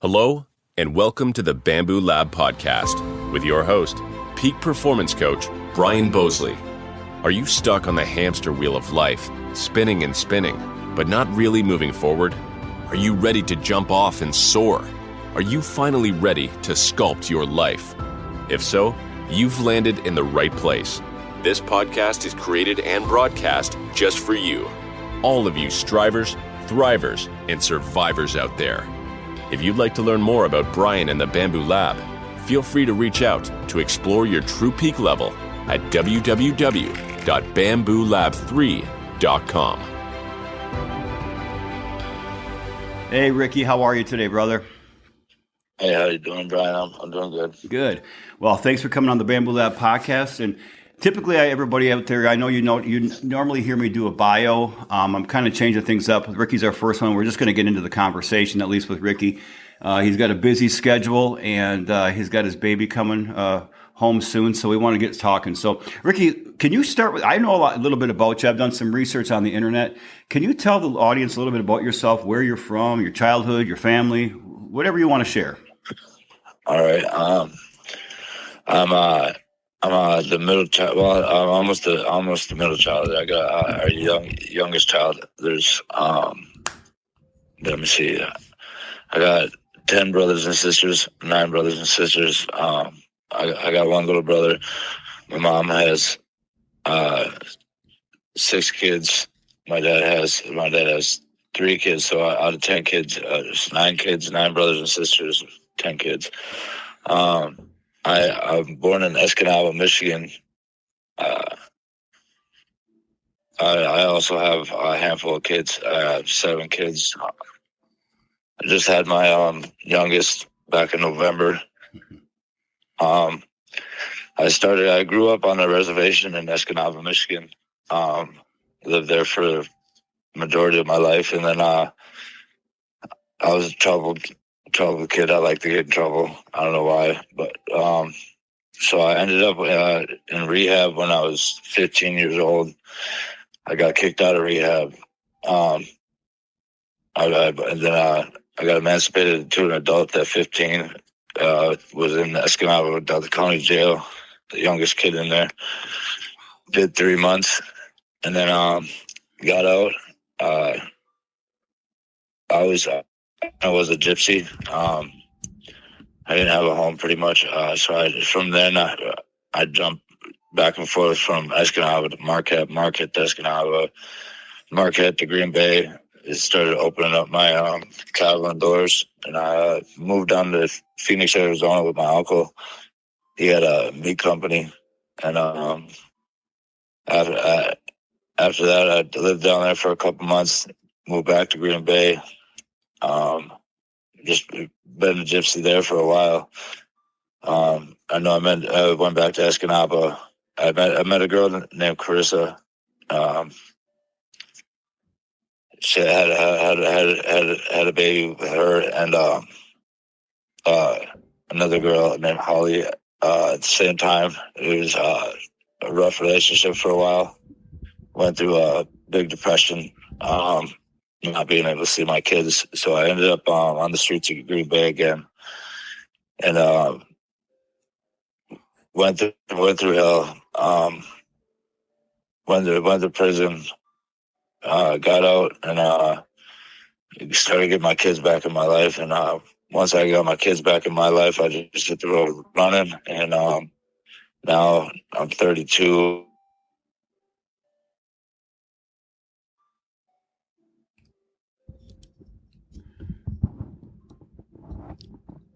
Hello, and welcome to the Bamboo Lab podcast with your host, peak performance coach, Brian Bosley. Are you stuck on the hamster wheel of life, spinning and spinning, but not really moving forward? Are you ready to jump off and soar? Are you finally ready to sculpt your life? If so, you've landed in the right place. This podcast is created and broadcast just for you. All of you strivers, thrivers, and survivors out there. If you'd like to learn more about Brian and the Bamboo Lab, feel free to reach out to explore your true peak level at www.bamboolab3.com. Hey, Ricky, how are you today, brother? Hey, how you doing, Brian? I'm doing good. Good. Well, thanks for coming on the Bamboo Lab podcast. And typically, everybody out there, I know you normally hear me do a bio. I'm kind of changing things up. Ricky's our first one. We're just going to get into the conversation, at least with Ricky. He's got a busy schedule, and he's got his baby coming home soon, so we want to get talking. So, Ricky, can you start with, I know a little bit about you. I've done some research on the internet. Can you tell the audience a little bit about yourself, where you're from, your childhood, your family, whatever you want to share? All right. I'm the middle child. Well, I'm almost the middle child. I got our youngest child. There's let me see. I got 10 brothers and sisters, 9 brothers and sisters. I got one little brother. My mom has 6 kids. My dad has 3 kids. So out of 10 kids, there's 9 kids, 9 brothers and sisters, 10 kids. I'm born in Escanaba, Michigan. I also have a handful of kids. I have 7 kids. I just had my youngest back in November. I grew up on a reservation in Escanaba, Michigan. Lived there for the majority of my life, and then I was a troubled kid. I like to get in trouble. I don't know why, but so I ended up in rehab when I was 15 years old. I got kicked out of rehab. I got emancipated to an adult at 15. Was in Escanaba, Delta County Jail, the youngest kid in there. Did 3 months, and then got out. I was a gypsy. I didn't have a home pretty much. So from then I jumped back and forth from Escanaba to Marquette to Escanaba, Marquette to Green Bay. It started opening up my traveling doors, and I moved down to Phoenix, Arizona with my uncle. He had a meat company, and after that, I lived down there for a couple months. Moved back to Green Bay. Just been a gypsy there for a while. I went back to Escanaba. I met a girl named Carissa. She had a baby with her and another girl named Holly. At the same time, it was a rough relationship for a while. Went through a big depression. Not being able to see my kids, so I ended up on the streets of Green Bay again, and went through hell. Went to prison. Got out and started getting my kids back in my life. And once I got my kids back in my life, I just hit the road running. And now I'm 32.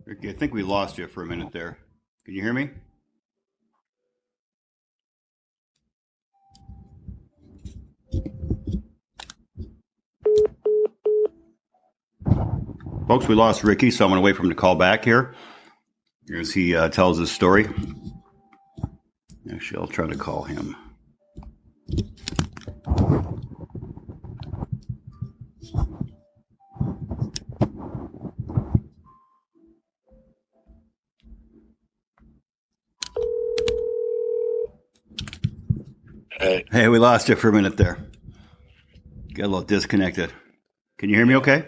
Ricky, I think we lost you for a minute there. Can you hear me? Folks, we lost Ricky, so I'm going to wait for him to call back here as he tells his story. Actually, I'll try to call him. Hey, we lost you for a minute there. Got a little disconnected. Can you hear me okay?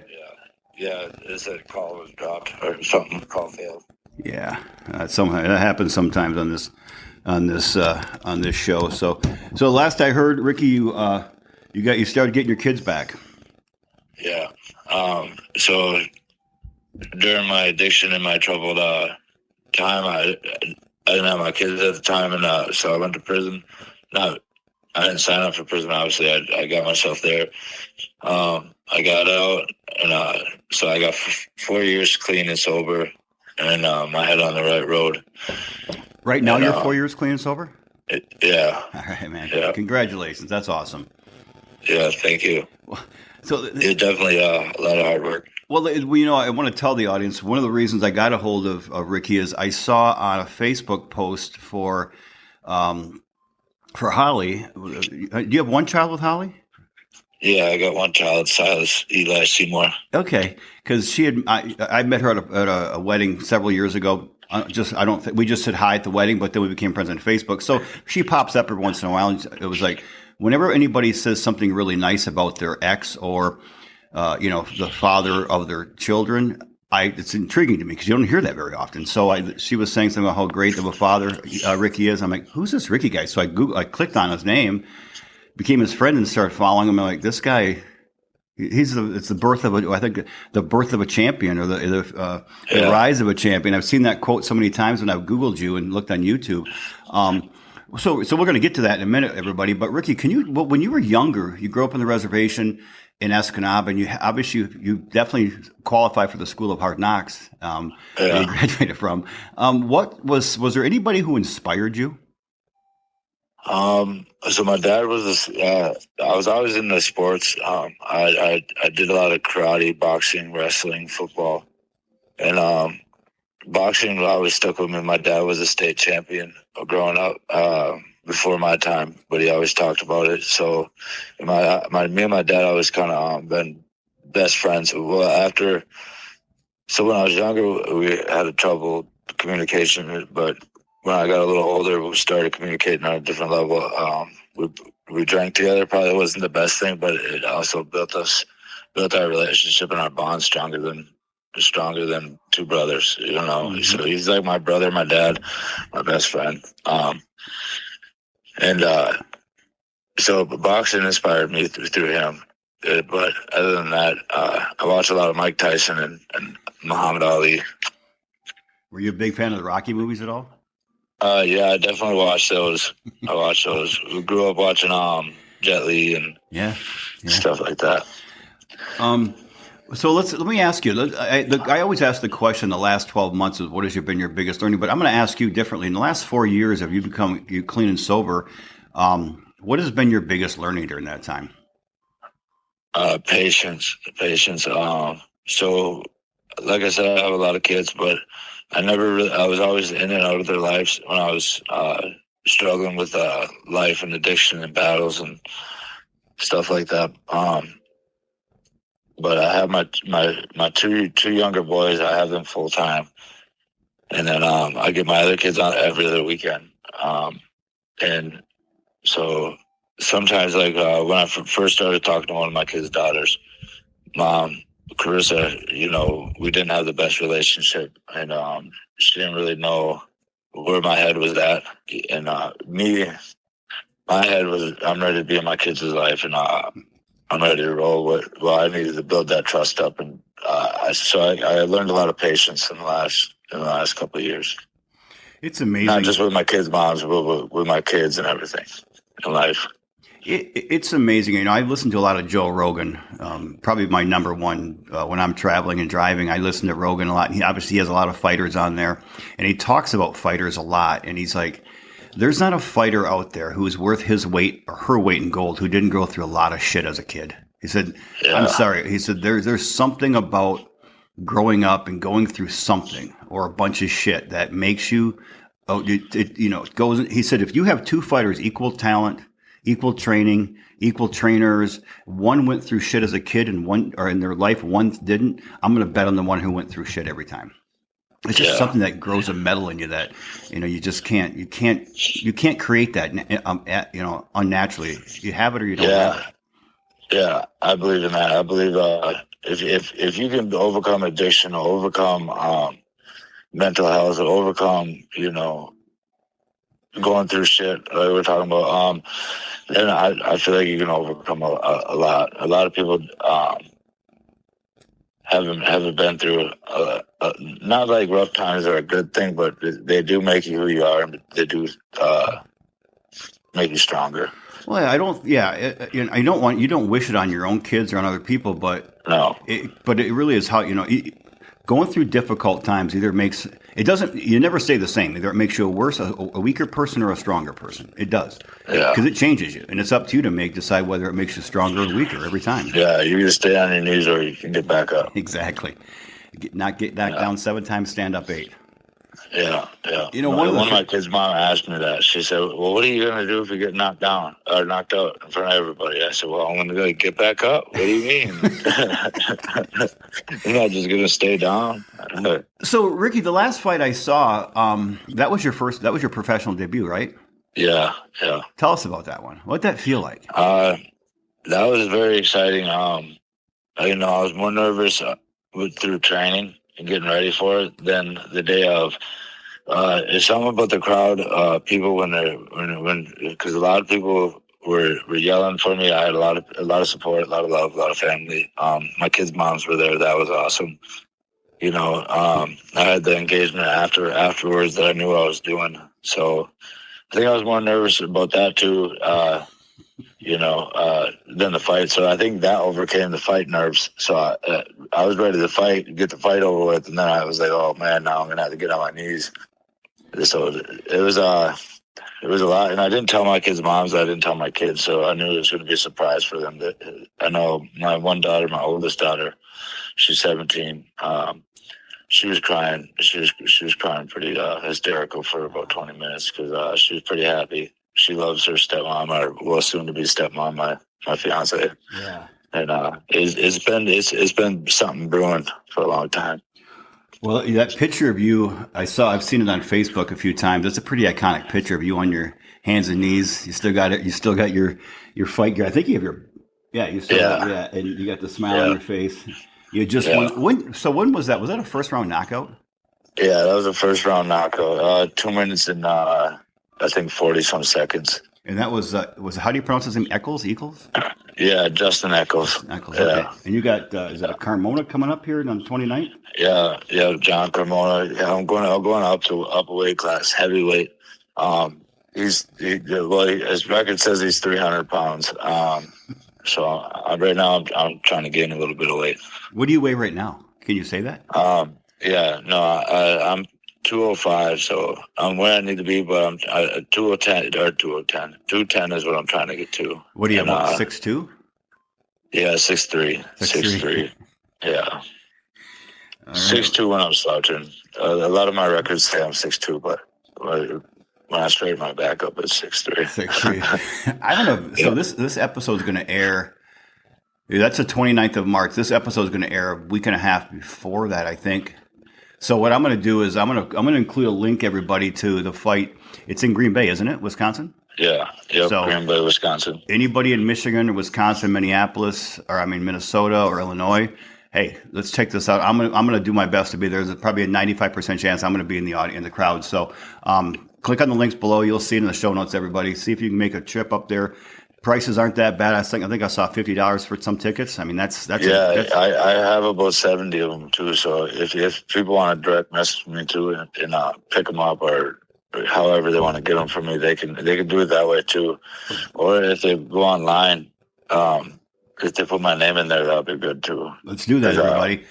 Yeah, it said call was dropped or something. Call failed. Yeah, somehow that happens sometimes on this show. So last I heard, Ricky, you started getting your kids back. Yeah. So during my addiction and my troubled time, I didn't have my kids at the time, and so I went to prison. I didn't sign up for prison. Obviously, I got myself there. I got out, and so I got 4 years clean and sober, and my head on the right road. Right now, you're 4 years clean and sober? Yeah. All right, man. Yeah. Congratulations. That's awesome. Yeah, thank you. So it's definitely a lot of hard work. Well, I want to tell the audience, one of the reasons I got a hold of Ricky is I saw on a Facebook post for Holly. Do you have one child with Holly? Yeah, I got one child, Silas Eli Seymour. Okay, because I met her at a wedding several years ago. We just said hi at the wedding, but then we became friends on Facebook. So she pops up every once in a while. And it was like whenever anybody says something really nice about their ex or the father of their children, it's intriguing to me because you don't hear that very often. So she was saying something about how great of a father Ricky is. I'm like, who's this Ricky guy? So I clicked on his name, became his friend, and started following him. I'm like, this guy, it's the birth of the birth of a champion, or the rise of a champion. I've seen that quote so many times when I've Googled you and looked on YouTube. So we're going to get to that in a minute, everybody. But Ricky, when you were younger, you grew up on the reservation in Escanaba, and you definitely qualify for the School of Hard Knocks. That you graduated from. Was there anybody who inspired you? So my dad was I was always into sports. I did a lot of karate, boxing, wrestling, football, and boxing always stuck with me. My dad was a state champion growing up before my time, but he always talked about it. So me and my dad always kind of been best friends. Well, when I was younger, we had a trouble communication, but when I got a little older, we started communicating on a different level. We drank together. Probably wasn't the best thing, but it also built our relationship and our bond stronger than two brothers. Mm-hmm. So he's like my brother, my dad, my best friend. So boxing inspired me through him. But other than that, I watched a lot of Mike Tyson and Muhammad Ali. Were you a big fan of the Rocky movies at all? Yeah, I definitely watched those. We grew up watching Jet Li and stuff like that. So let me ask you. I always ask the question: the last 12 months is what has been your biggest learning? But I'm going to ask you differently. In the last 4 years, have you become clean and sober? What has been your biggest learning during that time? Patience. So, like I said, I have a lot of kids, but I was always in and out of their lives when I was struggling with life and addiction and battles and stuff like that. But I have my two younger boys. I have them full time, and then I get my other kids on every other weekend. And so sometimes, like when I first started talking to one of my kids' daughters, Mom, Carissa, we didn't have the best relationship, and she didn't really know where my head was at. And my head was, I'm ready to be in my kids' life, and I'm ready to roll. I needed to build that trust up, and I learned a lot of patience in the last couple of years. It's amazing, not just with my kids' moms, but with my kids and everything in life. It's amazing. I listen to a lot of Joe Rogan, probably my number one when I'm traveling and driving. I listen to Rogan a lot. He obviously has a lot of fighters on there, and he talks about fighters a lot. And he's like, there's not a fighter out there who's worth his weight or her weight in gold who didn't go through a lot of shit as a kid. He said, I'm sorry. He said, there's something about growing up and going through something or a bunch of shit that makes you, it goes. He said, if you have two fighters, equal talent, equal training, equal trainers, one went through shit as a kid and in their life, one didn't, I'm going to bet on the one who went through shit every time. It's just something that grows a metal in you that, you just can't create that, unnaturally. You have it or you don't have it. Yeah, I believe in that. I believe if you can overcome addiction or overcome mental health or overcome, going through shit like we're talking about, then I feel like you can overcome a lot. A lot of people haven't been through not like rough times are a good thing, but they do make you who you are, and they do make you stronger. Well, I don't. Yeah, I don't want you don't wish it on your own kids or on other people, but No. it really is how going through difficult times either makes it doesn't. You never stay the same. Either it makes you a weaker person or a stronger person. It does. Yeah. Because it changes you, and it's up to you to decide whether it makes you stronger or weaker every time. Yeah, you can stay on your knees or you can get back up. Exactly. Get knocked down 7 times, stand up 8. Yeah. One of my kids' mom asked me that. She said, "Well, what are you going to do if you get knocked down or knocked out in front of everybody?" I said, "Well, I'm going to go get back up." What do you mean? You're not just going to stay down. So, Ricky, the last fight I saw, that was your professional debut, right? Yeah. Tell us about that one. What'd that feel like? That was very exciting. I was more nervous through training and getting ready for it than the day of. It's something about the crowd, people because a lot of people were yelling for me. I had a lot of support, a lot of love, a lot of family. My kids' moms were there. That was awesome. I had the engagement afterwards that I knew I was doing. So I think I was more nervous about that too, than the fight. So I think that overcame the fight nerves. So I was ready to get the fight over with, and then I was like, "Oh man, now I'm gonna have to get on my knees." So it was a lot, and I didn't tell my kids' moms. I didn't tell my kids, so I knew it was going to be a surprise for them. I know my one daughter, my oldest daughter, she's 17. She was crying. She was crying pretty hysterical for about 20 minutes because she was pretty happy. She loves her stepmom, or soon to be stepmom, my fiance. Yeah. And it's been something brewing for a long time. Well, that picture of you, I've seen it on Facebook a few times. That's a pretty iconic picture of you on your hands and knees. You still got it. You still got your fight gear. I think you have and you got the smile on your face. You just won. When was that? Was that a first round knockout? Yeah, that was a first round knockout. 2 minutes and I think 40-some seconds. And that was how do you pronounce his name? Eccles? Yeah, Justin Eccles. Eccles, okay. Yeah. And you got is that a Carmona coming up here on the 29th? Yeah, John Carmona. Yeah, I'm going up to a weight class, heavyweight. His record says he's 300 pounds. So right now I'm trying to gain a little bit of weight. What do you weigh right now? Can you say that? I'm 205, so I'm where I need to be, but I'm 210 or 210. 210 is what I'm trying to get to. What do you have, 6'2"? Yeah, 6'3". 6'3". Yeah. 6'2" when I'm slouching. A lot of my records say I'm 6'2", but when I straighten my back up, it's 6'3". 6'3". I don't know. So this episode is going to air. That's the 29th of March. This episode is going to air a week and a half before that, I think. So what I'm going to do is I'm going to include a link, everybody, to the fight. It's in Green Bay, isn't it? Wisconsin? Yeah. So Green Bay, Wisconsin. Anybody in Michigan or Wisconsin, Minnesota or Illinois, hey, let's check this out. I'm going to do my best to be there. There's probably a 95% chance I'm going to be in the crowd. So click on the links below. You'll see it in the show notes, everybody. See if you can make a trip up there. Prices aren't that bad. I think I saw $50 for some tickets. I mean, that's I have about 70 of them too. So if people want to direct message me too and pick them up or however they want to get them from me, they can do it that way too. Or if they go online, if they put my name in there, that'll be good too. Let's do that, everybody.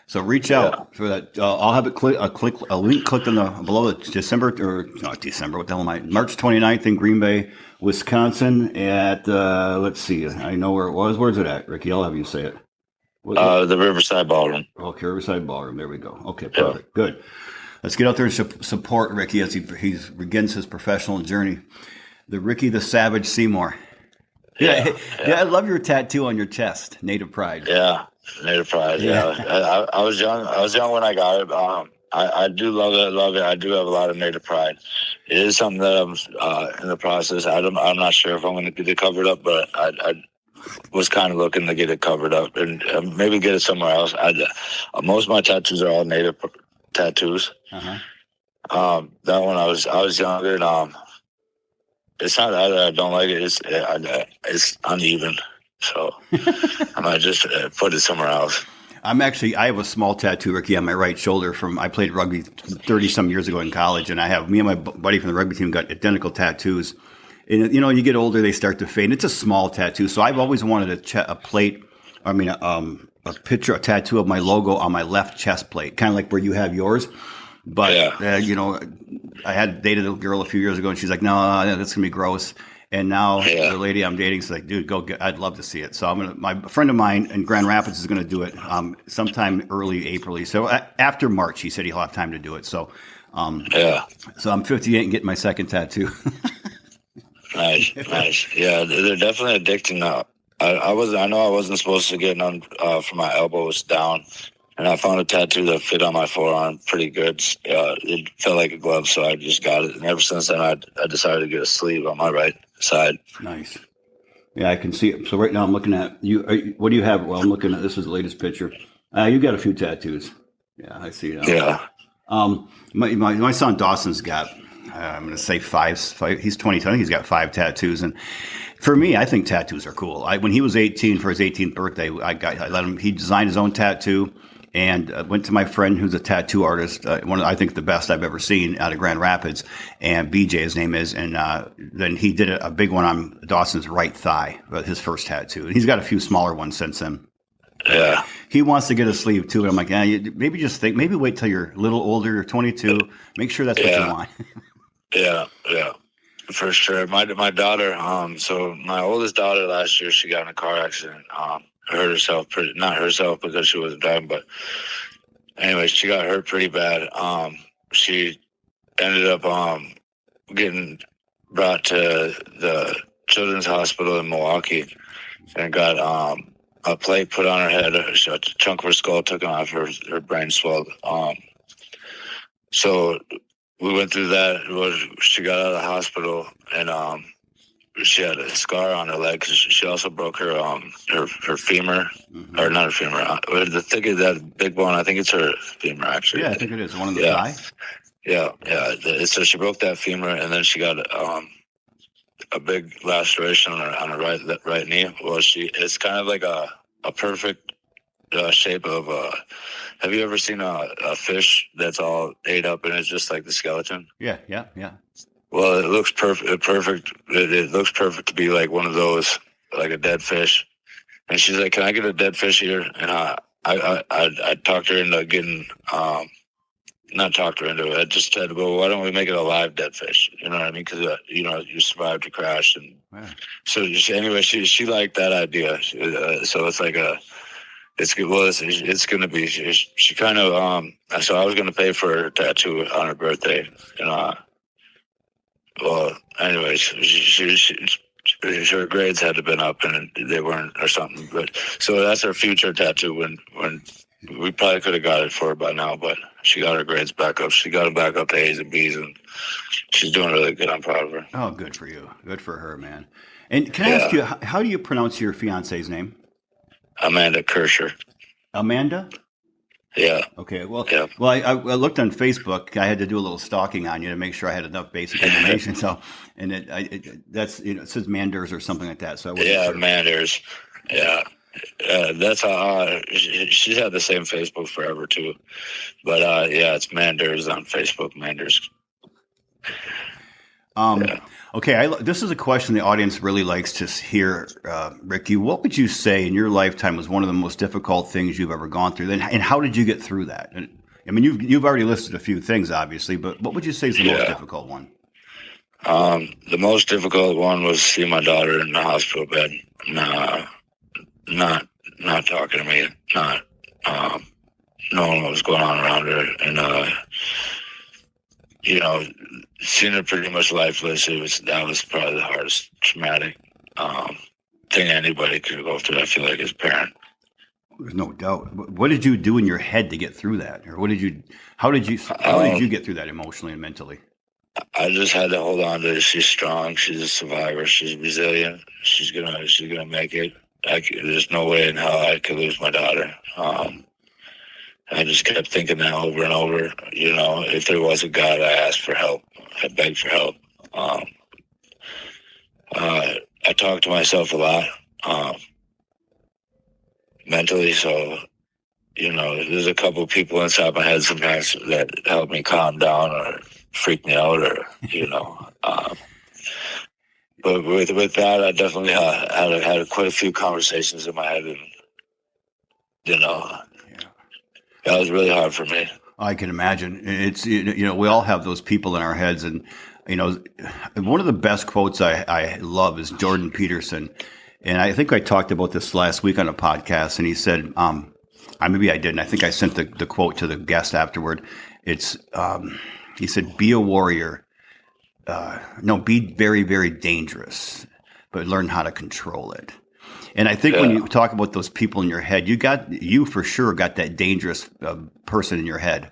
So reach out for that. I'll have it a link clicked below the March 29th in Green Bay, Wisconsin at, let's see, I know where it was. Where's it at, Ricky? I'll have you say it. The Riverside Ballroom. Okay, Riverside Ballroom. There we go. Okay, perfect. Yeah. Good. Let's get out there and support Ricky as he begins his professional journey. The Ricky the Savage Seymour. Yeah, I love your tattoo on your chest, Native Pride. Yeah. Native Pride, yeah. I was young. I was young when I got it. I do love it. I do have a lot of Native Pride. It is something that I'm in the process. I'm not sure if I'm going to get it covered up, but was kind of looking to get it covered up and maybe get it somewhere else. Most of my tattoos are all native tattoos. That one I was younger, and it's not that I don't like it. It's uneven, so I might just put it somewhere else. I have a small tattoo, Ricky, on my right shoulder I played rugby 30 some years ago in college, and me and my buddy from the rugby team got identical tattoos. And, you get older, they start to fade. It's a small tattoo. So I've always wanted a picture, a tattoo of my logo on my left chest plate, kind of like where you have yours. But, I had dated a girl a few years ago, and she's like, no, that's going to be gross. And now the lady I'm dating is like, dude, I'd love to see it. So my friend of mine in Grand Rapids is going to do it sometime early April. So after March, he said he'll have time to do it. So, so I'm 58 and getting my second tattoo. Nice. Yeah, they're definitely addicting now. I know I wasn't supposed to get none from my elbows down, and I found a tattoo that fit on my forearm pretty good. It felt like a glove, so I just got it. And ever since then, I decided to get a sleeve on my right side. Nice. Yeah, I can see it. So right now I'm looking at you. What do you have? Well, I'm looking at, this is the latest picture. You got a few tattoos. Yeah, I see it. Yeah. My son Dawson's got, I'm going to say five. He's 22. I think he's got 5 tattoos. And for me, I think tattoos are cool. When he was 18 for his 18th birthday, I let him, he designed his own tattoo. And went to my friend who's a tattoo artist, I think the best I've ever seen out of Grand Rapids, and BJ his name is, and then he did a big one on Dawson's right thigh, his first tattoo. And he's got a few smaller ones since then. Yeah. He wants to get a sleeve too, and I'm like, maybe wait till you're a little older, you're 22, make sure that's what you want. Yeah, for sure. My daughter, so my oldest daughter last year, she got in a car accident. Hurt herself not herself because she wasn't driving, but anyway, she got hurt pretty bad. She ended up getting brought to the Children's Hospital in Milwaukee and got a plate put on her head, a chunk of her skull taken off, her brain swelled. So we went through that. She got out of the hospital, and she had a scar on her leg because she also broke her femur, or not her femur. The thick of that big bone, I think it's her femur, actually. Yeah, I think it is. One of the thigh? Yeah. So she broke that femur, and then she got a big laceration on her right knee. Well, it's kind of like a perfect shape of have you ever seen a fish that's all ate up and it's just like the skeleton? Yeah. Well, it looks perfect. It looks perfect to be like one of those, like a dead fish. And she's like, "Can I get a dead fish here?" And I talked her into getting, not talked her into it. I just said, "Well, why don't we make it a live dead fish?" You know what I mean? Because you survived a crash, and so anyway, she liked that idea. So it's like it's going to be. She kind of so I was going to pay for her tattoo on her birthday, and well, anyways, her grades had to been up and they weren't, or something. But so that's her future tattoo. When we probably could have got it for her by now, but she got her grades back up. She got them back up to A's and B's, and she's doing really good. I'm proud of her. Oh, good for you. Good for her, man. And can I ask you, how do you pronounce your fiance's name? Amanda Kirscher. Amanda? Yeah. Okay. Well, I looked on Facebook. I had to do a little stalking on you to make sure I had enough basic information. So, and that's it says Manders or something like that. So sure. Manders. Yeah. That's how she's had the same Facebook forever too. But it's Manders on Facebook. Manders. Okay, this is a question the audience really likes to hear, Ricky. What would you say in your lifetime was one of the most difficult things you've ever gone through, and how did you get through that? And, I mean, you've already listed a few things, obviously, but what would you say is the most difficult one? The most difficult one was seeing my daughter in the hospital bed, not talking to me, not knowing what was going on around her, and seeing her pretty much lifeless. That was probably the hardest traumatic thing anybody could go through, I feel like, as a parent. There's no doubt. What did you do in your head to get through that, or how did you get through that emotionally and mentally? I just had to hold on to it. She's strong. She's a survivor. She's resilient. She's gonna make it. there's no way in hell I could lose my daughter. I just kept thinking that over and over. You know, if there was a God, I asked for help. I begged for help. I talk to myself a lot mentally, so, you know, there's a couple of people inside my head sometimes that help me calm down or freak me out, or, you know. But with that, I definitely had quite a few conversations in my head, and, you know, that was really hard for me. I can imagine. It's, you know, we all have those people in our heads, and, you know, one of the best quotes I love is Jordan Peterson. And I think I talked about this last week on a podcast, and he said, maybe I didn't. I think I sent the quote to the guest afterward. It's, he said, be a warrior. Be very, very dangerous, but learn how to control it. And I think when you talk about those people in your head, you for sure got that dangerous person in your head.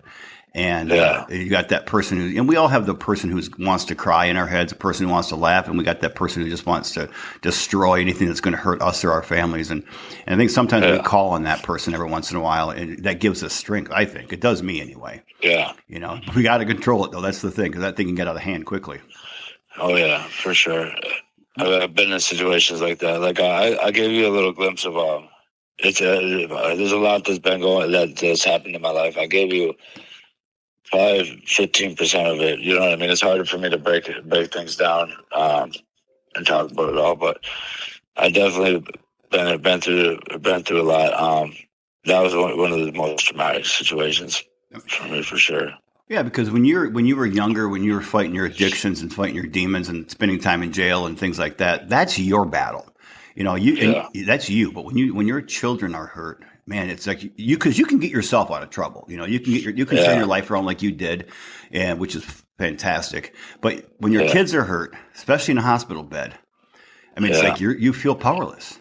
And you got that person and we all have the person who wants to cry in our heads, a person who wants to laugh, and we got that person who just wants to destroy anything that's going to hurt us or our families. And I think sometimes we call on that person every once in a while, and that gives us strength. I think it does me anyway. Yeah. You know, we got to control it though. That's the thing, because that thing can get out of hand quickly. Oh yeah, for sure. I've been in situations like that. Like I gave you a little glimpse of there's a lot that's happened in my life. I gave you probably 15% of it. You know what I mean? It's harder for me to break things down and talk about it all, but I definitely been through a lot. That was one of the most traumatic situations for me, for sure. Yeah, because when you were younger, when you were fighting your addictions and fighting your demons and spending time in jail and things like that, that's your battle. You know, that's you. But when your children are hurt, man, it's like because you can get yourself out of trouble. You know, you can turn your life around like you did, and which is fantastic. But when your kids are hurt, especially in a hospital bed, I mean, it's like you feel powerless.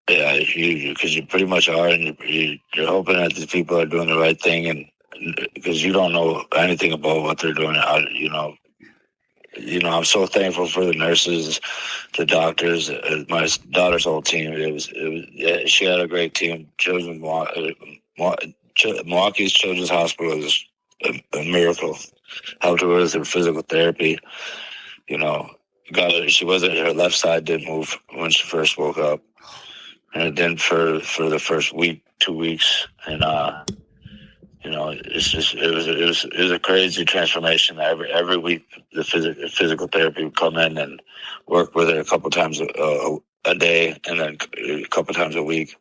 Yeah, because you pretty much are, and you're hoping that these people are doing the right thing, and because you don't know anything about what they're doing. You know, I'm so thankful for the nurses, the doctors, my daughter's whole team. She had a great team. Milwaukee's Children's Hospital is a miracle. Helped her with her physical therapy. You know, her left side didn't move when she first woke up, and it didn't for the first week, 2 weeks, and you know, it was a crazy transformation. Every week, the physical therapy would come in and work with her a couple times a day, and then a couple times a week.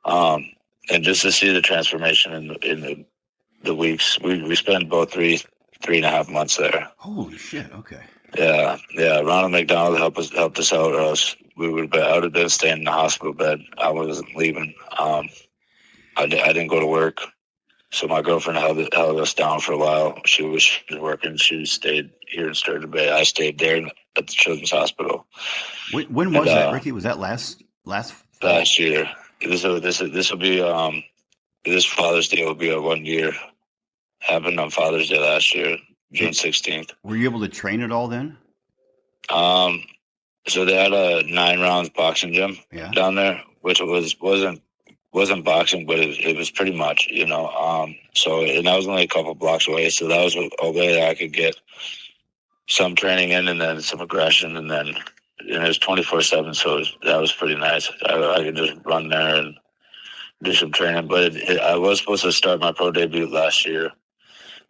And just to see the transformation in the weeks, we spent about 3.5 months there. Holy shit! Okay. Yeah. Ronald McDonald helped us out. I would have been staying in the hospital bed. I wasn't leaving. I didn't go to work. So my girlfriend held us down for a while. She was working. She stayed here in Sturgeon Bay. I stayed there at the Children's Hospital. When was that, Ricky? Was that last year? This will be this Father's Day will be 1 year. Happened on Father's Day last year, June 16th. Were you able to train at all then? So they had a 9 rounds boxing gym down there, which wasn't boxing, but it was pretty much, you know. And that was only a couple blocks away, so that was a way that I could get some training in, and then some aggression, and then it was 24/7, so that was pretty nice. I could just run there and do some training. But I was supposed to start my pro debut last year,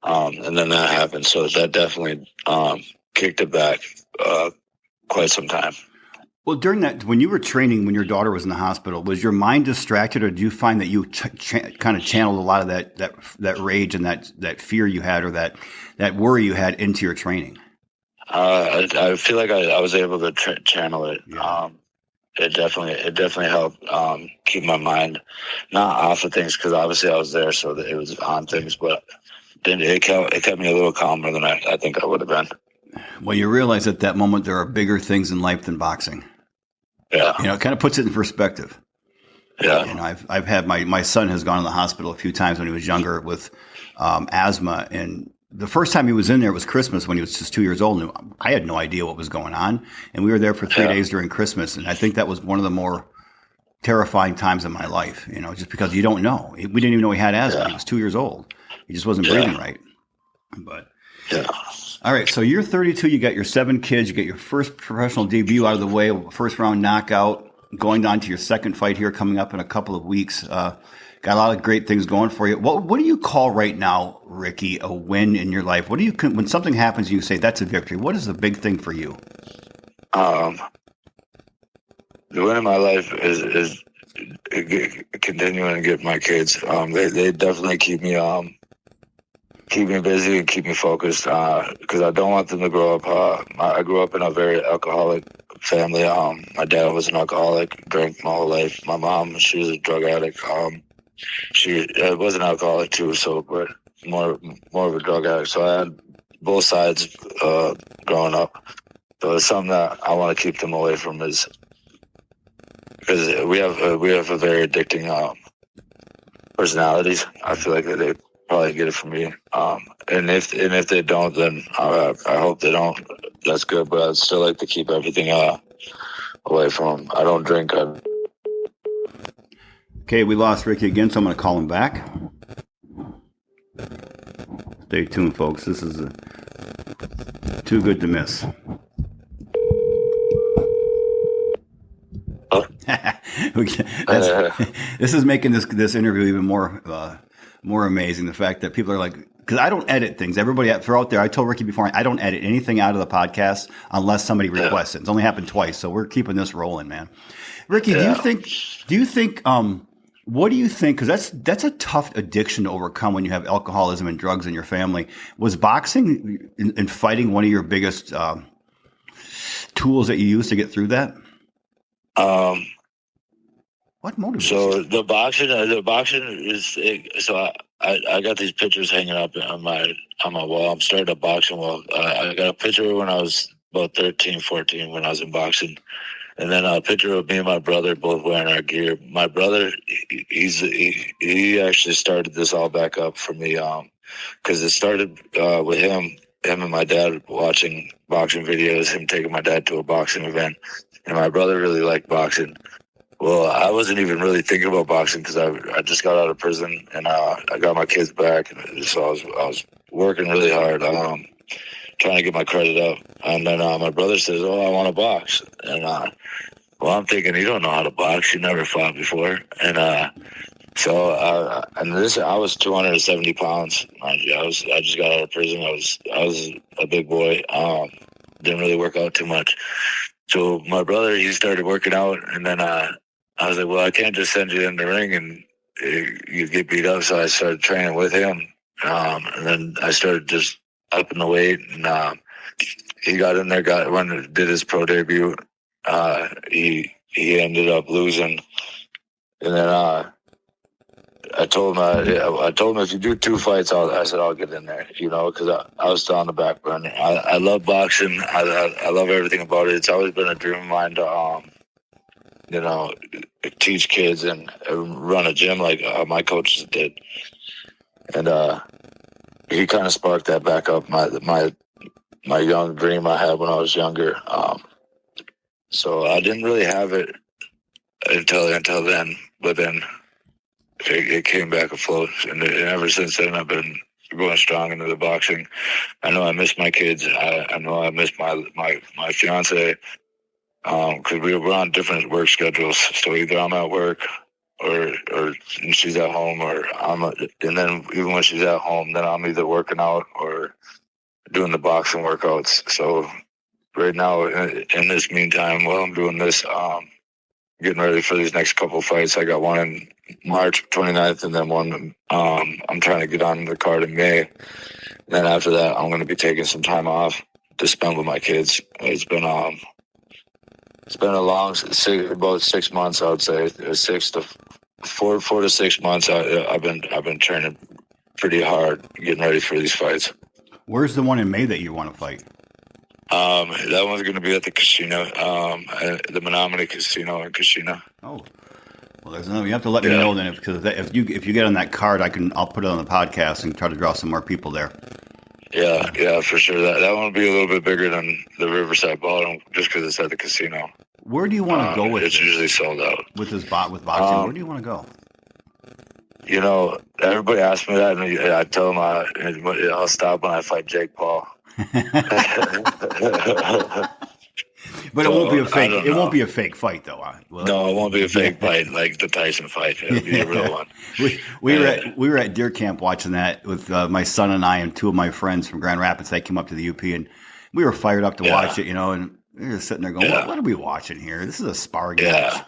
and then that happened, so that definitely kicked it back quite some time. Well, during that, when you were training, when your daughter was in the hospital, was your mind distracted, or do you find that you kind of channeled a lot of that rage and that fear you had, or that worry you had into your training? I feel like I was able to channel it. Yeah. It definitely helped keep my mind not off of things, because obviously I was there, so that it was on things, but it kept me a little calmer than I think I would have been. Well, you realize at that moment there are bigger things in life than boxing. Yeah. You know, it kind of puts it in perspective. Yeah. You know, I've had my son has gone to the hospital a few times when he was younger with asthma, and the first time he was in there was Christmas when he was just 2 years old, and I had no idea what was going on, and we were there for 3 days during Christmas, and I think that was one of the more terrifying times in my life, just because you don't know. We didn't even know he had asthma. Yeah. He was 2 years old. He just wasn't breathing right. But yeah. All right, so you're 32. You got your 7 kids. You get your first professional debut out of the way, first round knockout. Going on to your second fight here coming up in a couple of weeks. Got a lot of great things going for you. What do you call right now, Ricky, a win in your life? What do you when something happens and you say that's a victory? What is the big thing for you? The win in my life is continuing to get my kids. They definitely keep me busy and keep me focused because I don't want them to grow up. I grew up in a very alcoholic family. My dad was an alcoholic, drank my whole life. My mom, she was a drug addict. She was an alcoholic too, but more of a drug addict. So I had both sides growing up. So it's something that I want to keep them away from, is because we have a very addicting personalities. I feel like they probably get it from me. And if they don't, then I hope they don't. That's good, but I'd still like to keep everything away from them. I don't drink. Okay, we lost Ricky again, so I'm going to call him back. Stay tuned, folks. This is too good to miss. This is making this interview even more amazing. The fact that people are like, because I don't edit things. Everybody out there, I told Ricky before, I don't edit anything out of the podcast unless somebody requests it. It's only happened twice, so we're keeping this rolling, man. Ricky, do you think what do you think? Because that's a tough addiction to overcome when you have alcoholism and drugs in your family. Was boxing and fighting one of your biggest tools that you used to get through that? What motivates So you? the boxing is so I got these pictures hanging up on my wall. I'm starting a boxing wall. I got a picture when I was about 13, 14 when I was in boxing, and then a picture of me and my brother both wearing our gear. My brother, he actually started this all back up for me, because it started with him and my dad watching boxing videos, him taking my dad to a boxing event, and my brother really liked boxing. Well, I wasn't even really thinking about boxing because I just got out of prison and I got my kids back, and so I was working really hard, trying to get my credit up. And then my brother says, "Oh, I want to box," and well, I'm thinking, you don't know how to box. You never fought before, and I was 270 pounds. Mind you, I just got out of prison. I was a big boy. Didn't really work out too much. So my brother, he started working out, and then I was like, well, I can't just send you in the ring and you get beat up. So I started training with him, and then I started just upping the weight, and he got in there, did his pro debut. He ended up losing, and then I told him if you do 2 fights, I'll get in there, because I was still on the back burner. I love boxing. I love everything about it. It's always been a dream of mine to teach kids and run a gym like my coaches did. And he kind of sparked that back up, my young dream I had when I was younger. So I didn't really have it until then, but then it came back afloat, and ever since then I've been going strong into the boxing. I know I miss my kids. I know I miss my fiance, because we're on different work schedules. So either I'm at work or she's at home, and then even when she's at home, then I'm either working out or doing the boxing workouts. So right now, in this meantime, while I'm doing this, getting ready for these next couple of fights. I got one in March 29th, and then one I'm trying to get on the card in May. Then after that, I'm going to be taking some time off to spend with my kids. It's been a long about 6 months, I would say, 4 to 6 months. I've been training pretty hard, getting ready for these fights. Where's the one in May that you want to fight? That one's going to be at the casino, the Menominee Casino in Kashina. Oh, well, you have to let me know then, because if you get on that card, I'll put it on the podcast and try to draw some more people there. Yeah, for sure. That one will be a little bit bigger than the Riverside Ballroom, just because it's at the casino. Where do you want to go with it's this? usually sold out. With boxing? Where do you want to go? Everybody asks me that, and I tell them I'll stop when I fight Jake Paul. But it won't be a fake. It won't be a fake fight, though. No, it won't be a fake fight like the Tyson fight. It'll be a real one. We were at deer camp watching that with my son and I and two of my friends from Grand Rapids. They came up to the UP, and we were fired up to watch it. And we were sitting there going, "What are we watching here? This is a sparring match."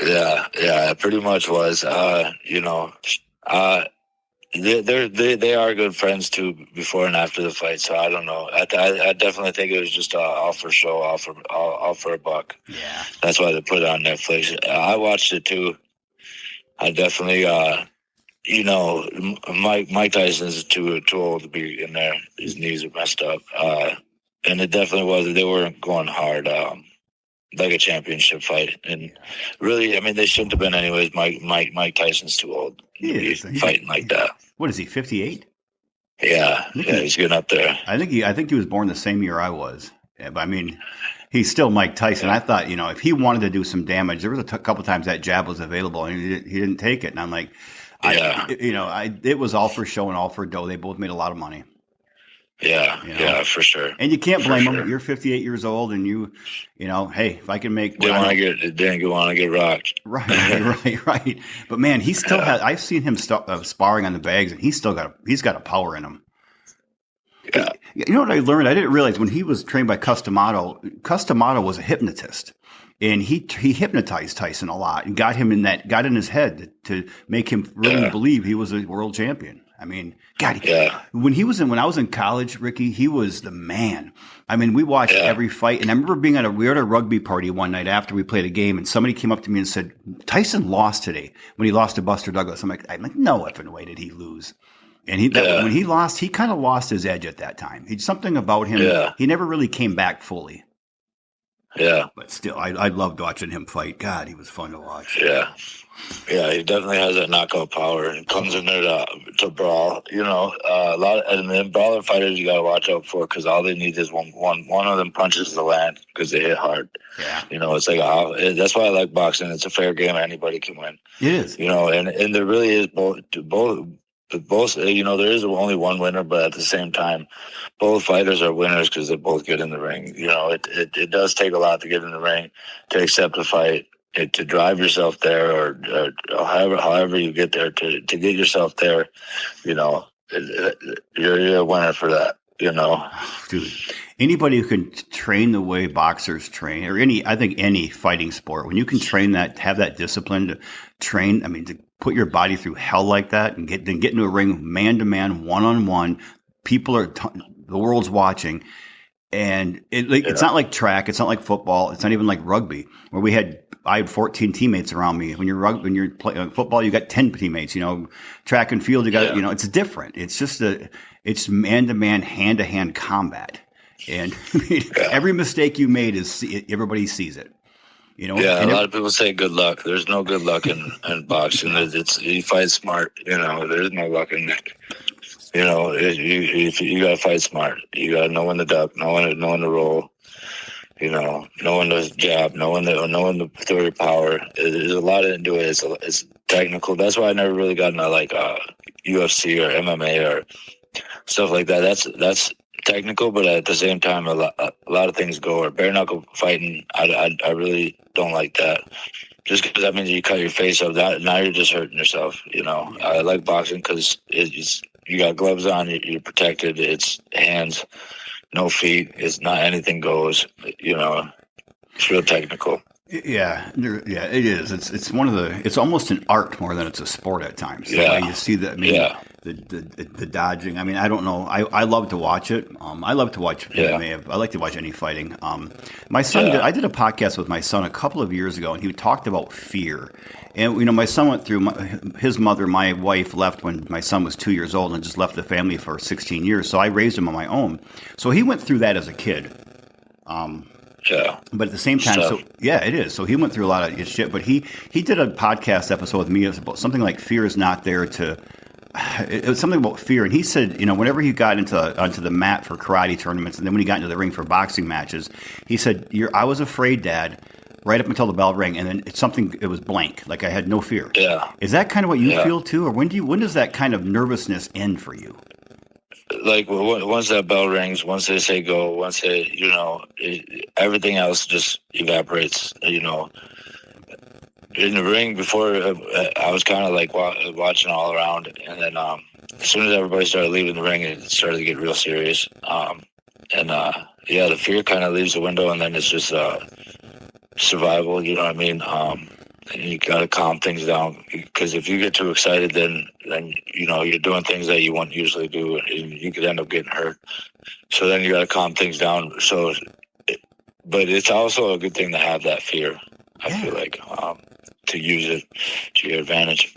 Yeah. It pretty much was. They are good friends too before and after the fight. So I don't know. I definitely think it was just all for show, all for a buck. Yeah, that's why they put it on Netflix. I watched it too. I definitely, Mike Tyson's too old to be in there. His knees are messed up, and it definitely was. They weren't going hard. Like a championship fight, and really, I mean, they shouldn't have been anyways. Mike Tyson's too old to be fighting like that. What is he? 58? Yeah, he's getting up there. I think he was born the same year I was. Yeah, but I mean, he's still Mike Tyson. Yeah. I thought, if he wanted to do some damage, there was a couple times that jab was available, and he didn't take it. And I'm like, it was all for show and all for dough. They both made a lot of money. Yeah, for sure. And you can't blame them. You're 58 years old, and hey, if I can make, they want to get rocked. Right. But man, he still has. I've seen him sparring on the bags, and he's got a power in him. Yeah. You know what I learned? I didn't realize when he was trained by Customato was a hypnotist, and he hypnotized Tyson a lot and got in his head to make him really believe he was a world champion. I mean, God, when I was in college, Ricky, he was the man. I mean, we watched every fight, and I remember we were at a rugby party one night after we played a game, and somebody came up to me and said, Tyson lost today when he lost to Buster Douglas. I'm like, no effing way did he lose. And when he lost, he kind of lost his edge at that time. Something about him, he never really came back fully. Yeah. But still, I loved watching him fight. God, he was fun to watch. Yeah. Yeah, he definitely has that knockout power and comes in there to brawl. A lot of brawler fighters you got to watch out for because all they need is one of them punches the land because they hit hard. Yeah, it's like that's why I like boxing. It's a fair game; anybody can win. It is. And there really is both. There is only one winner, but at the same time, both fighters are winners because they both get in the ring. It does take a lot to get in the ring to accept a fight. To drive yourself there, or however you get there, to get yourself there, you're a winner for that. Dude, anybody who can train the way boxers train, or I think any fighting sport, when you can train that, have that discipline to train. I mean, to put your body through hell like that, and get into a ring man to man, 1-on-1. People the world's watching. And it's not like track. It's not like football. It's not even like rugby, where I had 14 teammates around me. When you're playing football, you got 10 teammates. Track and field, you got it's different. It's just it's man to man, hand to hand combat, and every mistake you made everybody sees it. A lot of people say good luck. There's no good luck in boxing. You fight smart. There's no luck in that. You gotta fight smart. You gotta know when to duck, know when to roll. Know when to jab, know when to throw your power. There's a lot into it. It's technical. That's why I never really got into like UFC or MMA or stuff like that. That's technical, but at the same time, a lot of things go. Or bare knuckle fighting, I really don't like that. Just because that means you cut your face up. Now you're just hurting yourself. I like boxing because you got gloves on, you're protected. It's hands, no feet. It's not anything goes. It's real technical. Yeah, it is. It's one of it's almost an art more than it's a sport at times. Yeah, you see that. I mean, the dodging. I mean, I don't know. I love to watch it. I love to watch MMA. I like to watch any fighting. My son, I did a podcast with my son a couple of years ago, and he talked about fear. And my son went through. His mother, my wife, left when my son was 2 years old, and just left the family for 16 years. So I raised him on my own. So he went through that as a kid. But at the same time, it is. So he went through a lot of shit. But he did a podcast episode with me about something like fear is not there to. It was something about fear, and he said, whenever he got onto the mat for karate tournaments, and then when he got into the ring for boxing matches, he said, "I was afraid, Dad, right up until the bell rang, and then it was blank, like I had no fear. Yeah. Is that kind of what you feel too, or when does that kind of nervousness end for you? Like once that bell rings, once they say go, once they, everything else just evaporates. In the ring before, I was kind of like watching all around, and then as soon as everybody started leaving the ring, it started to get real serious. The fear kind of leaves the window, and then it's just survival. You know what I mean? And you got to calm things down, because if you get too excited, then you're doing things that you wouldn't usually do, and you could end up getting hurt. So then you got to calm things down. But it's also a good thing to have that fear. I feel like to use it to your advantage.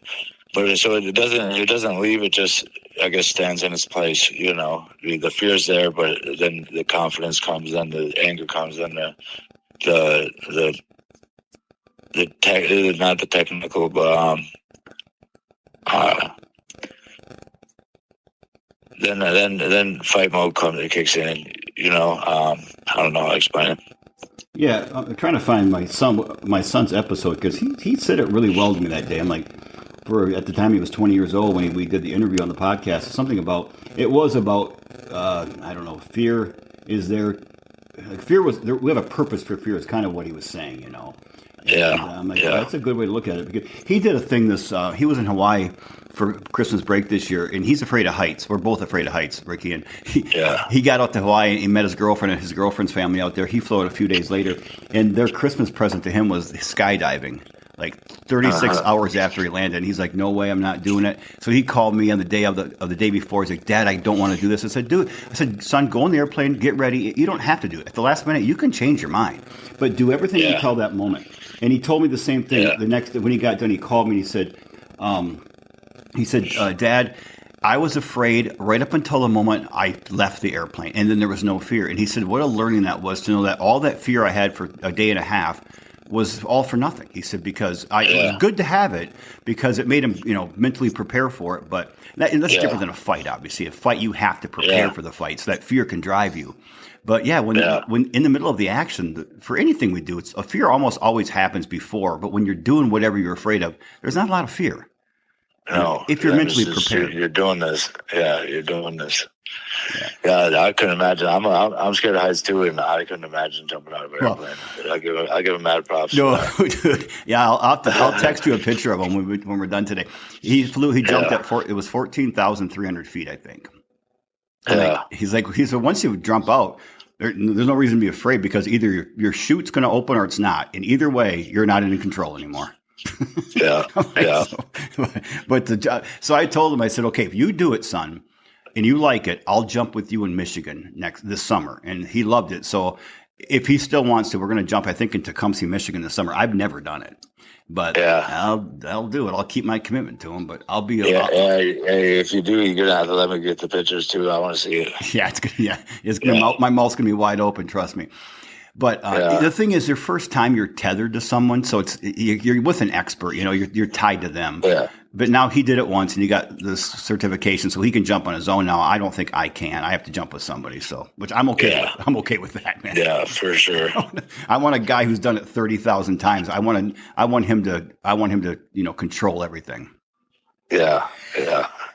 But so it doesn't leave. It just, I guess, stands in its place. The fear's there, but then the confidence comes, then the anger comes, then not the technical, but then fight mode kicks in. I don't know how to explain it. Yeah, I'm trying to find my son's episode, because he said it really well to me that day. I'm like, at the time he was 20 years old when we did the interview on the podcast, something about I don't know, fear is there. Like, fear was there. We have a purpose for fear. Is kind of what he was saying, Yeah, and, I'm like, that's a good way to look at it, because he did a thing he was in Hawaii for Christmas break this year, and he's afraid of heights. We're both afraid of heights, Ricky. And he got out to Hawaii and he met his girlfriend and his girlfriend's family out there. He flew out a few days later, and their Christmas present to him was skydiving, like 36 hours after he landed. And he's like, no way, I'm not doing it. So he called me on the day of the day before. He's like, Dad, I don't want to do this. I said, do it. I said, son, go on the airplane, get ready. You don't have to do it. At the last minute, you can change your mind, but do everything until that moment. And he told me the same thing. The next day when he got done, he called me and he said, Dad, I was afraid right up until the moment I left the airplane, and then there was no fear. And he said, what a learning that was, to know that all that fear I had for a day and a half was all for nothing. He said, because it was good to have it, because it made him, mentally prepare for it. But that's different than a fight, obviously. A fight, you have to prepare for the fight, so that fear can drive you. But when in the middle of the action, for anything we do, a fear almost always happens before. But when you're doing whatever you're afraid of, there's not a lot of fear. No, if you're mentally prepared, you're doing this. Yeah, you're doing this. Yeah, I couldn't imagine. I'm scared of heights too, and I couldn't imagine jumping out of an airplane. I give him mad props. No, dude. Yeah, I'll text you a picture of him when we're done today. He jumped at it was 14,300 feet, I think. And he said once you jump out, there's no reason to be afraid, because either your chute's going to open or it's not, and either way, you're not in control anymore. So I told him, I said, okay, if you do it, son, and you like it, I'll jump with you in Michigan this summer. And he loved it. So if he still wants to, we're going to jump, I think, in Tecumseh, Michigan this summer. I've never done it, but I'll do it. I'll keep my commitment to him, but I'll be if you do, you're going to have to let me get the pictures too. I want to see it. Yeah, it's going to, my mouth's going to be wide open. Trust me. But the thing is, your first time you're tethered to someone, so you're with an expert. You're tied to them. Yeah. But now he did it once, and he got this certification, so he can jump on his own. Now I don't think I can. I have to jump with somebody. So, which I'm okay. With. I'm okay with that, man. Yeah, for sure. I want a guy who's done it 30,000 times. I want him to control everything. Yeah.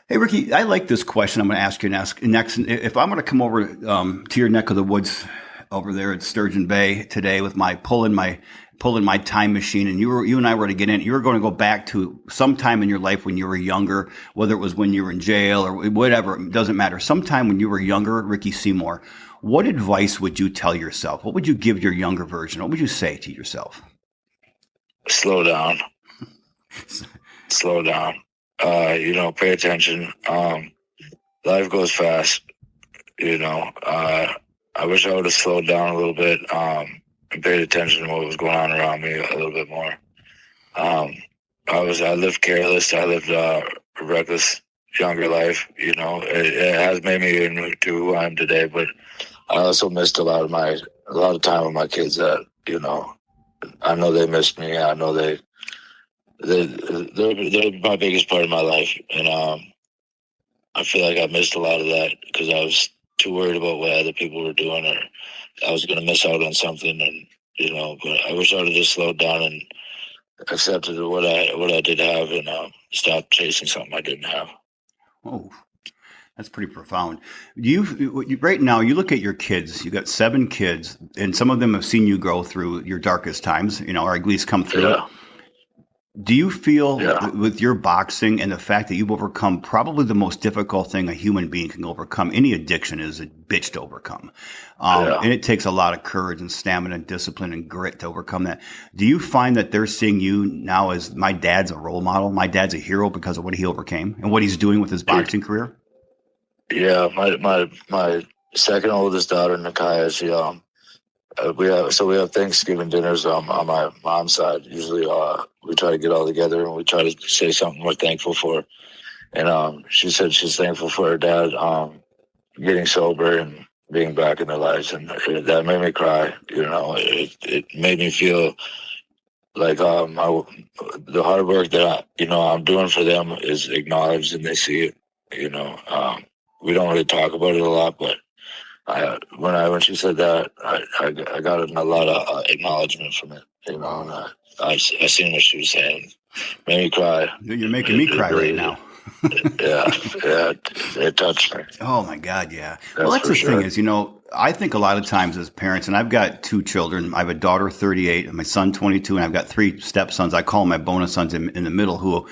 Hey, Ricky, I like this question. I'm going to ask you next. If I'm going to come over to your neck of the woods over there at Sturgeon Bay today with pulling my time machine, and you and I were to get in, you were going to go back to some time in your life when you were younger, whether it was when you were in jail or whatever, it doesn't matter. Sometime when you were younger, Ricky Seymour, what advice would you tell yourself? What would you give your younger version? What would you say to yourself? Slow down. Slow down. Pay attention. Life goes fast. I wish I would have slowed down a little bit and paid attention to what was going on around me a little bit more. I lived careless. I lived a reckless younger life. It has made me into who I am today. But I also missed a lot of time with my kids. That I know they missed me. I know they're my biggest part of my life, and I feel like I missed a lot of that because I was too worried about what other people were doing, or I was going to miss out on something. And but I wish I would have just slowed down and accepted what I did have and stopped chasing something I didn't have. Oh, that's pretty profound. Right now, you look at your kids, you got 7 kids, and some of them have seen you go through your darkest times, or at least come through it. Do you feel with your boxing and the fact that you've overcome probably the most difficult thing a human being can overcome, any addiction is a bitch to overcome. And it takes a lot of courage and stamina and discipline and grit to overcome that. Do you find that they're seeing you now as my dad's a role model? My dad's a hero because of what he overcame and what he's doing with his boxing career? Yeah, my second oldest daughter, Nakaya, we have Thanksgiving dinners on my mom's side. Usually, we try to get all together and we try to say something we're thankful for. And she said she's thankful for her dad getting sober and being back in their lives, and that made me cry. It made me feel like the hard work that I'm doing for them is acknowledged and they see it. We don't really talk about it a lot, but when she said that, I got a lot of acknowledgement from it, and I seen what she was saying. Made me cry. You're making me cry right now. yeah, it touched me. Oh my God, yeah. That's the thing is, I think a lot of times as parents, and I've got 2 children. I have a daughter, 38, and my son, 22, and I've got 3 stepsons. I call them my bonus sons in the middle, who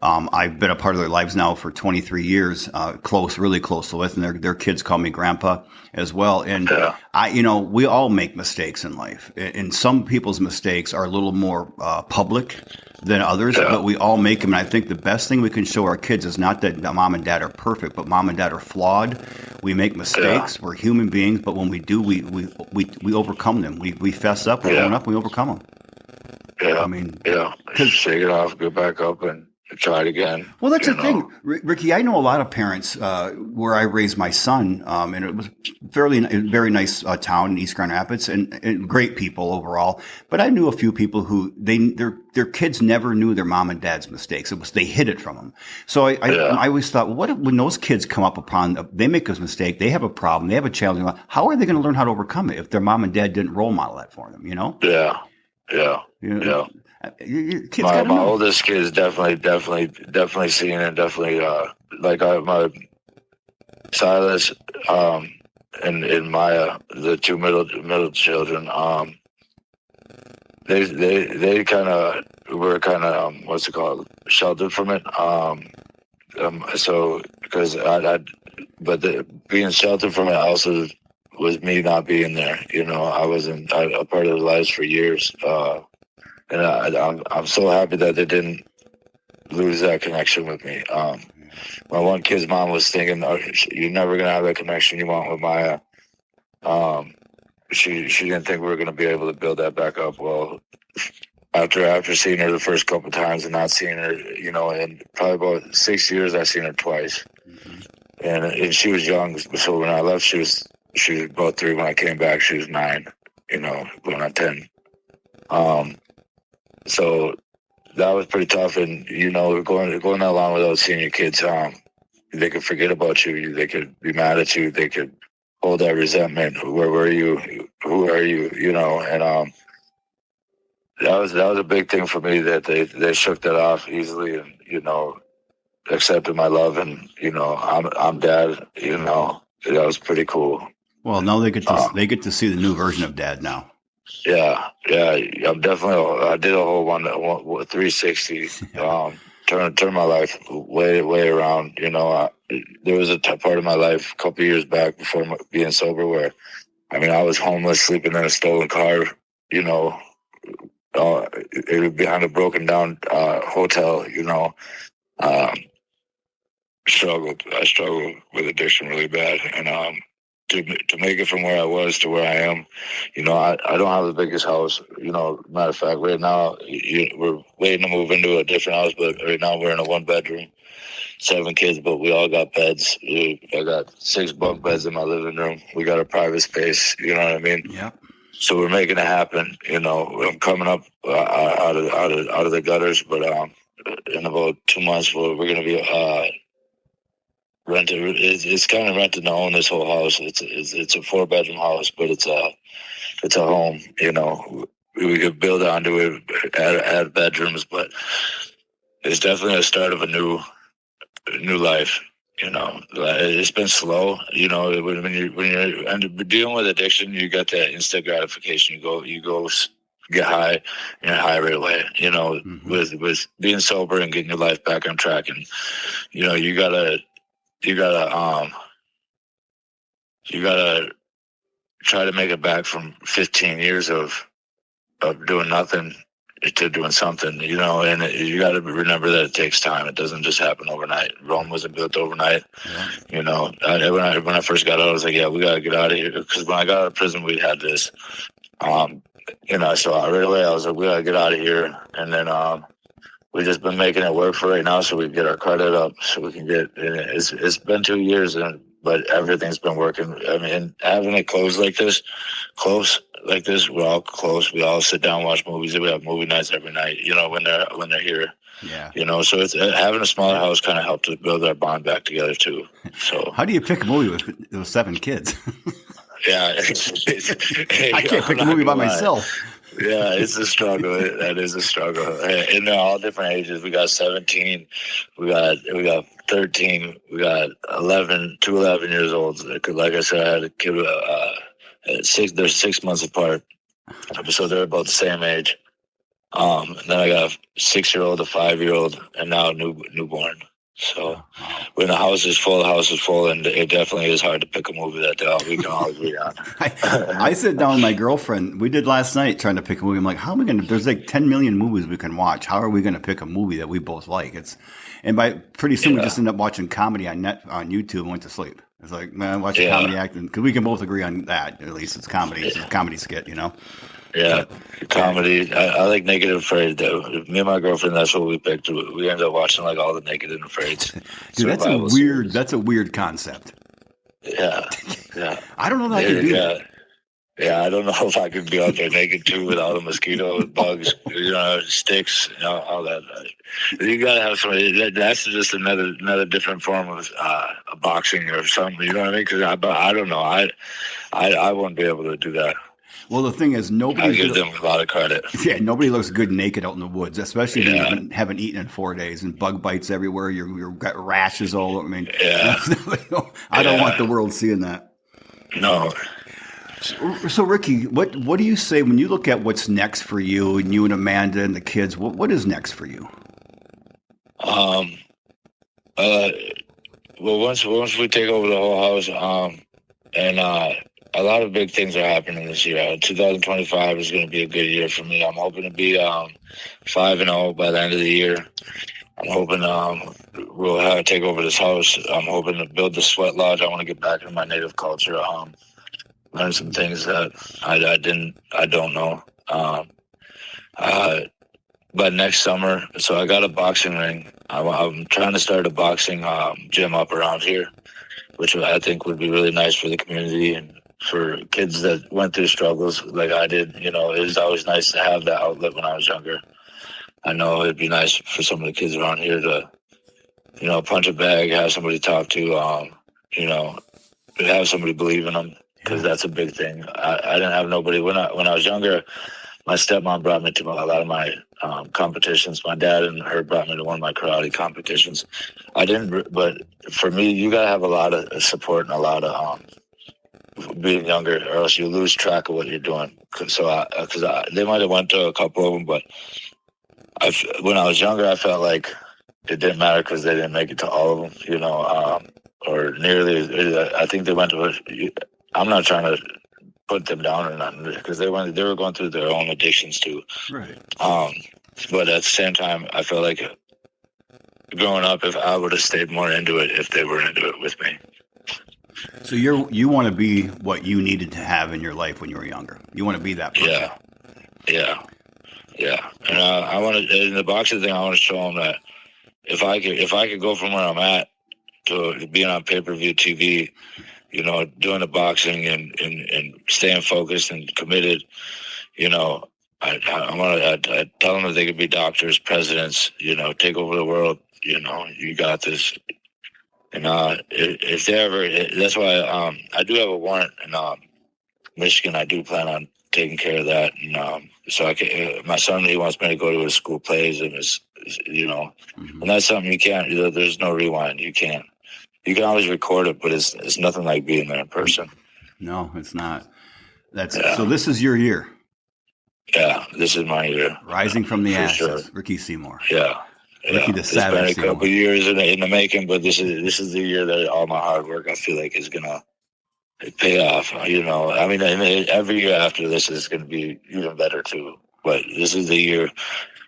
I've been a part of their lives now for 23 years, really close with, and their kids call me grandpa as well. And we all make mistakes in life, and some people's mistakes are a little more public than others, but we all make them. And I think the best thing we can show our kids is not that mom and dad are perfect, but mom and dad are flawed. We make mistakes. We're human beings, but when we do, we overcome them. We fess up, we own up, we overcome them. Yeah, shake it off, get back up, and try it again. Well, that's the thing, Ricky. I know a lot of parents where I raised my son, and it was very nice town in East Grand Rapids, and great people overall. But I knew a few people who their kids never knew their mom and dad's mistakes. They hid it from them. So I always thought, when those kids come up upon, they make a mistake, they have a problem, they have a challenge. How are they going to learn how to overcome it if their mom and dad didn't role model that for them? Yeah. My oldest kid is definitely seen it. Definitely, my Silas and Maya, the 2 middle children. They were what's it called, sheltered from it. So because being sheltered from it also was me not being there. I wasn't a part of their lives for years. And I'm so happy that they didn't lose that connection with me. My one kid's mom was thinking, "You're never gonna have that connection you want with Maya." She didn't think we were gonna be able to build that back up. Well, after seeing her the first couple of times and not seeing her, in probably about 6 years, I seen her twice, and she was young. So when I left, she was about 3. When I came back, she was 9. Going on 10. So that was pretty tough, and going that long without seeing your kids, they could forget about you. They could be mad at you. They could hold that resentment. Where were you? Who are you? And that was a big thing for me, that they shook that off easily, and accepted my love, and I'm dad. That was pretty cool. Well, now they get to see the new version of dad now. Yeah. I'm definitely. I did a whole 360. Turn my life way around. There was a part of my life a couple of years back before being sober where, I was homeless, sleeping in a stolen car. It was behind a broken down hotel. I struggled with addiction really bad, and to make it from where I was to where I am, I don't have the biggest house. Matter of fact, right now we're waiting to move into a different house, but right now we're in a 1-bedroom, 7 kids, but we all got beds. I got 6 bunk beds in my living room. We got a private space. You know what I mean? Yeah. So we're making it happen. I'm coming up out of the gutters, but in about 2 months we're gonna be It's kind of rented to own this whole house. It's a 4-bedroom house, but it's a home. You know, we could build onto it, add bedrooms, but it's definitely a start of a new life. You know, it's been slow. You know, when you're dealing with addiction, you got that instant gratification. You go get high, and you're high right away. You know, with being sober and getting your life back on track, and you know, you gotta try to make it back from 15 years of doing nothing to doing something, you know, and you got to remember that it takes time. It doesn't just happen overnight. Rome wasn't built overnight. Yeah. You know, when I first got out, I was like, yeah, we got to get out of here. Because when I got out of prison, we had this, you know, so right away I was like, we got to get out of here. And then we've just been making it work for right now so we can get our credit up so we can get, it's been 2 years, but everything's been working. I mean, having it close like this, we're all close. We all sit down, watch movies. We have movie nights every night, you know, when they're here. Yeah. You know, so it's having a smaller house kind of helped us build our bond back together too. So how do you pick a movie with those 7 kids? Yeah. I can't pick a movie by myself. Yeah, it's a struggle. That is a struggle. And they're all different ages. We got 17, we got 13, we got 11, 11 years old. Like I said, I had a kid. They're 6 months apart, so they're about the same age. And then I got a 6-year-old, a 5-year-old, and now a newborn. So when the house is full, and it definitely is hard to pick a movie that we can all agree on. I sit down with my girlfriend. We did last night trying to pick a movie. I'm like, how am I going to? There's like 10 million movies we can watch. How are we going to pick a movie that we both like? And by pretty soon we just end up watching comedy on YouTube and went to sleep. It's like, man, watching comedy acting because we can both agree on that. At least it's comedy. It's a comedy skit, you know. Yeah, comedy. I like Naked and Afraid though. Me and my girlfriend, that's what we picked. We ended up watching like all the Naked and Afraid. Dude, that's a weird. Series. That's a weird concept. Yeah. I don't know that I could do that. Yeah, I don't know if I could be out there naked too with all the mosquitoes, bugs, you know, sticks, you know, all that. You gotta have somebody. That's just another different form of boxing or something. You know what I mean? Because I don't know. I wouldn't be able to do that. Well, the thing is, nobody. I give them a lot of credit. Yeah, nobody looks good naked out in the woods, especially if you haven't eaten in 4 days and bug bites everywhere. You've got rashes all over. I mean, I don't want the world seeing that. No. So, Ricky, what do you say when you look at what's next for you and Amanda and the kids? What is next for you? Well, once we take over the whole house, and a lot of big things are happening this year. 2025 is going to be a good year for me. I'm hoping to be 5-0 by the end of the year. I'm hoping we'll take over this house. I'm hoping to build the sweat lodge. I want to get back to my native culture. Learn some things that I don't know. But next summer, so I got a boxing ring. I'm trying to start a boxing gym up around here, which I think would be really nice for the community and for kids that went through struggles like I did. You know, it was always nice to have that outlet when I was younger. I know it'd be nice for some of the kids around here to, you know, punch a bag, have somebody to talk to, you know, have somebody believe in them. Because that's a big thing. I didn't have nobody when I was younger. My stepmom brought me to a lot of my competitions. My dad and her brought me to one of my karate competitions. I didn't, but for me, you gotta have a lot of support and a lot of being younger, or else you lose track of what you're doing. So, they might have went to a couple of them, but when I was younger, I felt like it didn't matter because they didn't make it to all of them. You know, or nearly. I think they went to. I'm not trying to put them down or nothing because they were going through their own addictions too. Right. But at the same time, I feel like growing up, if I would have stayed more into it, if they were into it with me. So you want to be what you needed to have in your life when you were younger. You want to be that person. Yeah. And I want to in the boxing thing. I want to show them that if I could go from where I'm at to being on pay-per-view TV. You know, doing the boxing and staying focused and committed, you know, I tell them that they could be doctors, presidents, you know, take over the world. You know, you got this. And if they ever, that's why I do have a warrant in Michigan. I do plan on taking care of that, and so I can. My son, he wants me to go to his school plays, and and that's something you can't. There's no rewind. You can't. You can always record it, but it's nothing like being there in person. No, it's not. So. This is your year. Yeah, this is my year. Rising from the ashes, sure. Ricky Seymour. Yeah. Ricky the Savage. It's been a couple years in the making, but this is the year that all my hard work, I feel like, is gonna pay off. I mean, every year after this is going to be even better too. But this is the year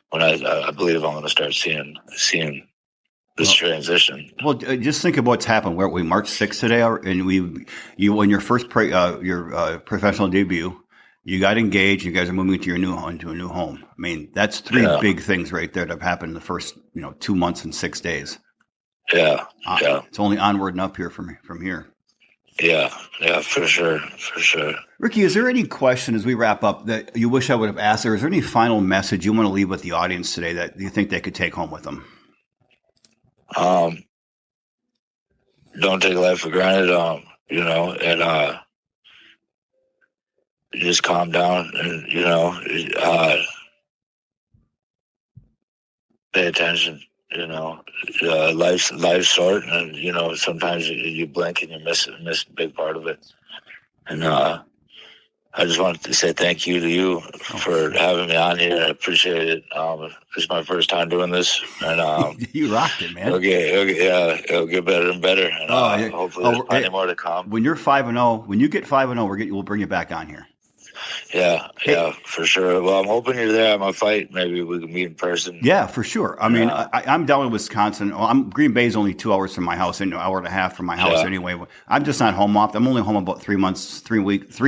when I believe I'm going to start seeing this transition. Well, just think of what's happened. We March 6th today, and you when your first your professional debut, you got engaged. You guys are moving into a new home. I mean, that's three big things right there that have happened in the first 2 months and 6 days. Yeah, It's only onward and up here from here. Yeah, for sure. Ricky, is there any question as we wrap up that you wish I would have asked, or is there any final message you want to leave with the audience today that you think they could take home with them? Don't take life for granted, and just calm down and, pay attention. Life's short, and sometimes you blink and you miss a big part of it. And I just wanted to say thank you to you for having me on here. I appreciate it. This is my first time doing this, and you rocked it, man. It'll get better and better. And hopefully, there's plenty more to come. When you're 5-0, when you get 5-0, we'll bring you back on here. Yeah, for sure. Well, I'm hoping you're there at my fight. Maybe we can meet in person. Yeah, for sure. I mean, I'm down in Wisconsin. Green Bay is only 2 hours from my house, and an hour and a half from my house anyway. I'm just not home often. I'm only home about 3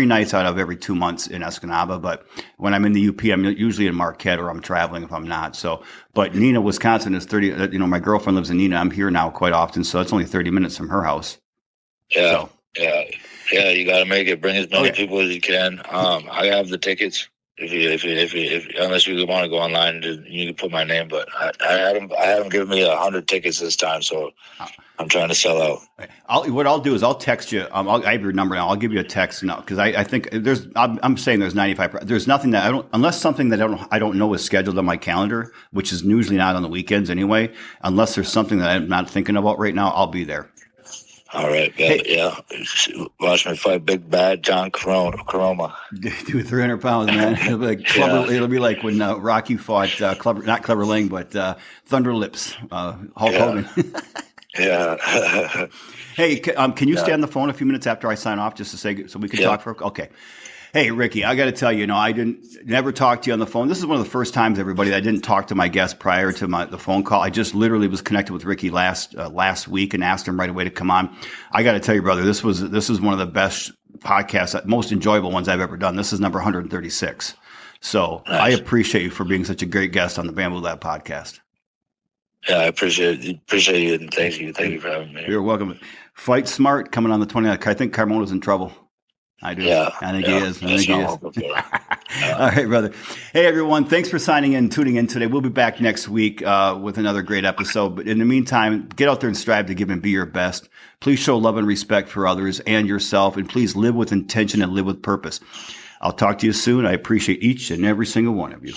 nights out of every 2 months in Escanaba. But when I'm in the UP, I'm usually in Marquette, or I'm traveling if I'm not. So, but Neenah, Wisconsin is 30. My girlfriend lives in Neenah. I'm here now quite often, so it's only 30 minutes from her house. Yeah. Yeah, you got to make it. Bring as many people as you can. I have the tickets. If unless you want to go online, you can put my name. But I had them give me 100 tickets this time, so I'm trying to sell out. What I'll do is I'll text you. I have your number now. I'll give you a text now because I think I'm saying there's 95. There's nothing that unless something that I don't know is scheduled on my calendar, which is usually not on the weekends anyway. Unless there's something that I'm not thinking about right now, I'll be there. All right, yeah. Watch me fight Big Bad John Caroma. Do 300 pounds, man. It'll be like when Rocky fought not Clever Lang, but Thunder Lips, Hulk Hogan. Yeah. Hey, can you stay on the phone a few minutes after I sign off just to say so we can talk for? Okay. Hey, Ricky, I got to tell you, I never talk to you on the phone. This is one of the first times, everybody, that I didn't talk to my guest prior to the phone call. I just literally was connected with Ricky last week and asked him right away to come on. I got to tell you, brother, this is one of the best podcasts, most enjoyable ones I've ever done. This is number 136. So nice. I appreciate you for being such a great guest on the Bamboo Lab podcast. Yeah, I appreciate you, and thank you for having me. You're welcome. Fight Smart coming on the 29th. I think Carmona's in trouble. I do. Yeah, I think he is. All right, brother. Hey, everyone. Thanks for tuning in today. We'll be back next week with another great episode. But in the meantime, get out there and strive to give and be your best. Please show love and respect for others and yourself. And please live with intention and live with purpose. I'll talk to you soon. I appreciate each and every single one of you.